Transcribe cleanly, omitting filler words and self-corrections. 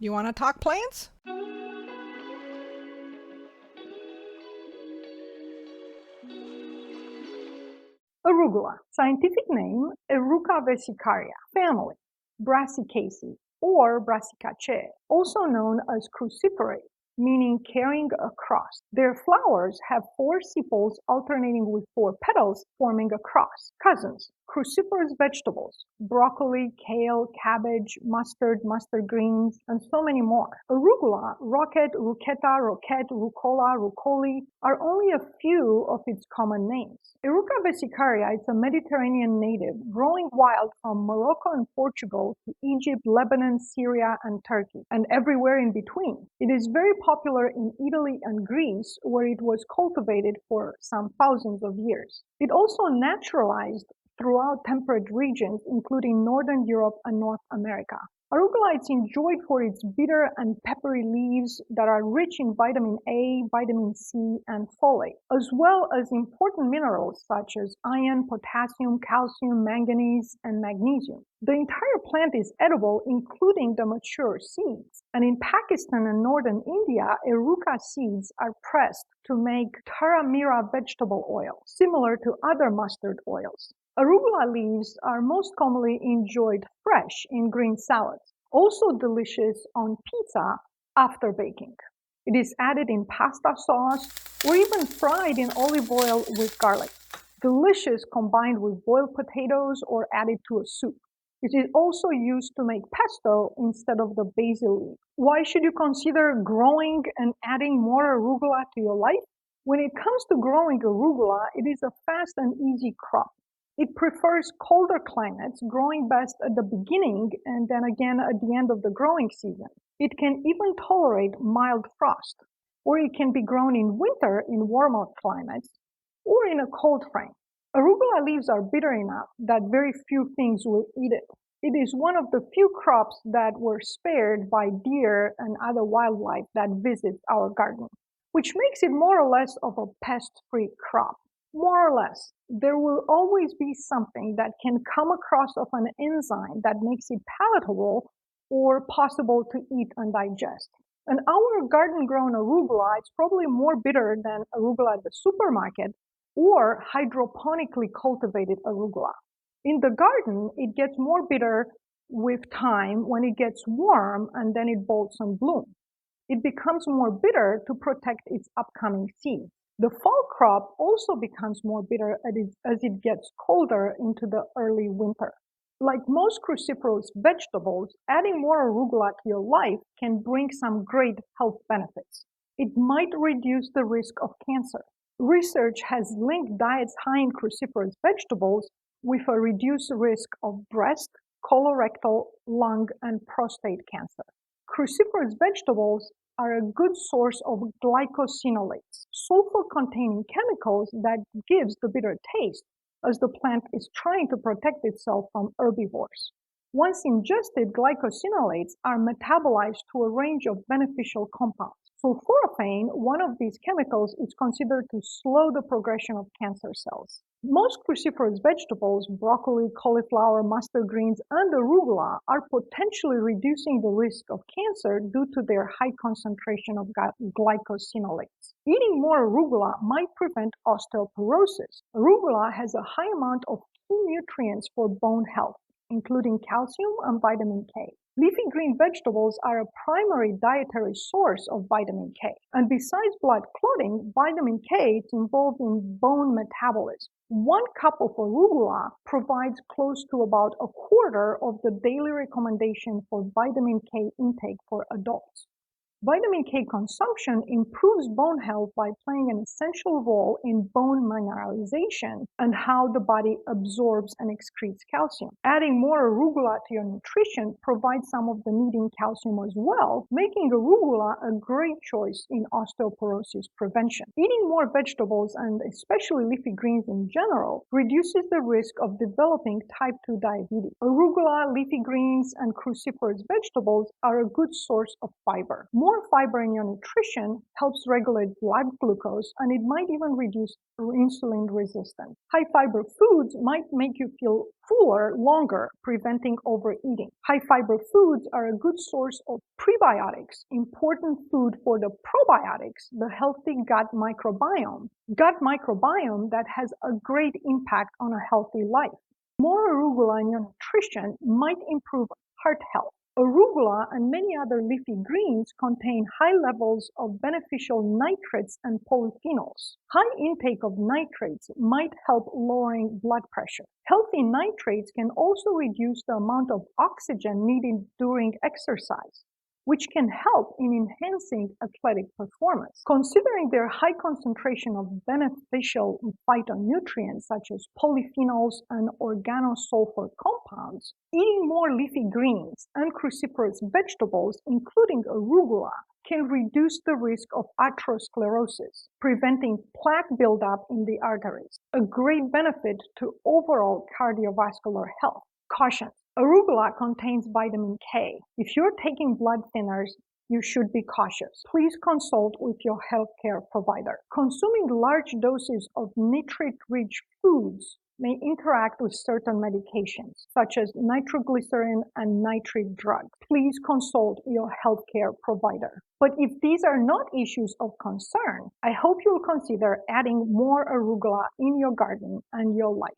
Ioana Talk Plants? Arugula, scientific name Eruca vesicaria, family, Brassicaceae or Brassicaceae, also known as cruciferae, meaning carrying a cross. Their flowers have 4 sepals alternating with 4 petals, forming a cross. Cousins, cruciferous vegetables, broccoli, kale, cabbage, mustard, mustard greens, and so many more. Arugula, rocket, ruchetta, roquette, rucola, rucoli are only a few of its common names. Eruca vesicaria is a Mediterranean native growing wild from Morocco and Portugal to Egypt, Lebanon, Syria, and Turkey, and everywhere in between. It is very popular in Italy and Greece, where it was cultivated for some thousands of years. It also naturalized throughout temperate regions, including Northern Europe and North America. Arugula is enjoyed for its bitter and peppery leaves that are rich in vitamin A, vitamin C, and folate, as well as important minerals such as iron, potassium, calcium, manganese, and magnesium. The entire plant is edible, including the mature seeds. And in Pakistan and northern India, Eruca seeds are pressed to make taramira vegetable oil, similar to other mustard oils. Arugula leaves are most commonly enjoyed fresh in green salads, also delicious on pizza after baking. It is added in pasta sauce or even fried in olive oil with garlic. Delicious combined with boiled potatoes or added to a soup. It is also used to make pesto instead of the basil leaf. Why should you consider growing and adding more arugula to your life? When it comes to growing arugula, it is a fast and easy crop. It prefers colder climates, growing best at the beginning and then again at the end of the growing season. It can even tolerate mild frost, or it can be grown in winter in warmer climates or in a cold frame. Arugula leaves are bitter enough that very few things will eat it. It is one of the few crops that were spared by deer and other wildlife that visit our garden, which makes it more or less of a pest-free crop. More or less, there will always be something that can come across of an enzyme that makes it palatable or possible to eat and digest. And our garden-grown arugula is probably more bitter than arugula at the supermarket or hydroponically cultivated arugula. In the garden, it gets more bitter with time when it gets warm and then it bolts and blooms. It becomes more bitter to protect its upcoming seeds. The fall crop also becomes more bitter as it gets colder into the early winter. Like most cruciferous vegetables, adding more arugula to your life can bring some great health benefits. It might reduce the risk of cancer. Research has linked diets high in cruciferous vegetables with a reduced risk of breast, colorectal, lung, and prostate cancer. Cruciferous vegetables are a good source of glycosinolates, sulfur-containing chemicals that gives the bitter taste as the plant is trying to protect itself from herbivores. Once ingested, glycosinolates are metabolized to a range of beneficial compounds. Sulforaphane, one of these chemicals, is considered to slow the progression of cancer cells. Most cruciferous vegetables, broccoli, cauliflower, mustard greens, and arugula, are potentially reducing the risk of cancer due to their high concentration of glycosinolates. Eating more arugula might prevent osteoporosis. Arugula has a high amount of key nutrients for bone health, including calcium and vitamin K. Leafy green vegetables are a primary dietary source of vitamin K. And besides blood clotting, vitamin K is involved in bone metabolism. 1 cup of arugula provides close to about a quarter of the daily recommendation for vitamin K intake for adults. Vitamin K consumption improves bone health by playing an essential role in bone mineralization and how the body absorbs and excretes calcium. Adding more arugula to your nutrition provides some of the needing calcium as well, making arugula a great choice in osteoporosis prevention. Eating more vegetables, and especially leafy greens in general, reduces the risk of developing type 2 diabetes. Arugula, leafy greens, and cruciferous vegetables are a good source of fiber. More More fiber in your nutrition helps regulate blood glucose, and it might even reduce insulin resistance. High fiber foods might make you feel fuller longer, preventing overeating. High fiber foods are a good source of prebiotics, important food for the probiotics, the healthy gut microbiome. Gut microbiome that has a great impact on a healthy life. More arugula in your nutrition might improve heart health. Arugula and many other leafy greens contain high levels of beneficial nitrates and polyphenols. High intake of nitrates might help lowering blood pressure. Healthy nitrates can also reduce the amount of oxygen needed during exercise, which can help in enhancing athletic performance. Considering their high concentration of beneficial phytonutrients such as polyphenols and organosulfur compounds, eating more leafy greens and cruciferous vegetables, including arugula, can reduce the risk of atherosclerosis, preventing plaque buildup in the arteries, a great benefit to overall cardiovascular health. Caution. Arugula contains vitamin K. If you're taking blood thinners, you should be cautious. Please consult with your healthcare provider. Consuming large doses of nitrate-rich foods may interact with certain medications, such as nitroglycerin and nitrate drugs. Please consult your healthcare provider. But if these are not issues of concern, I hope you'll consider adding more arugula in your garden and your life.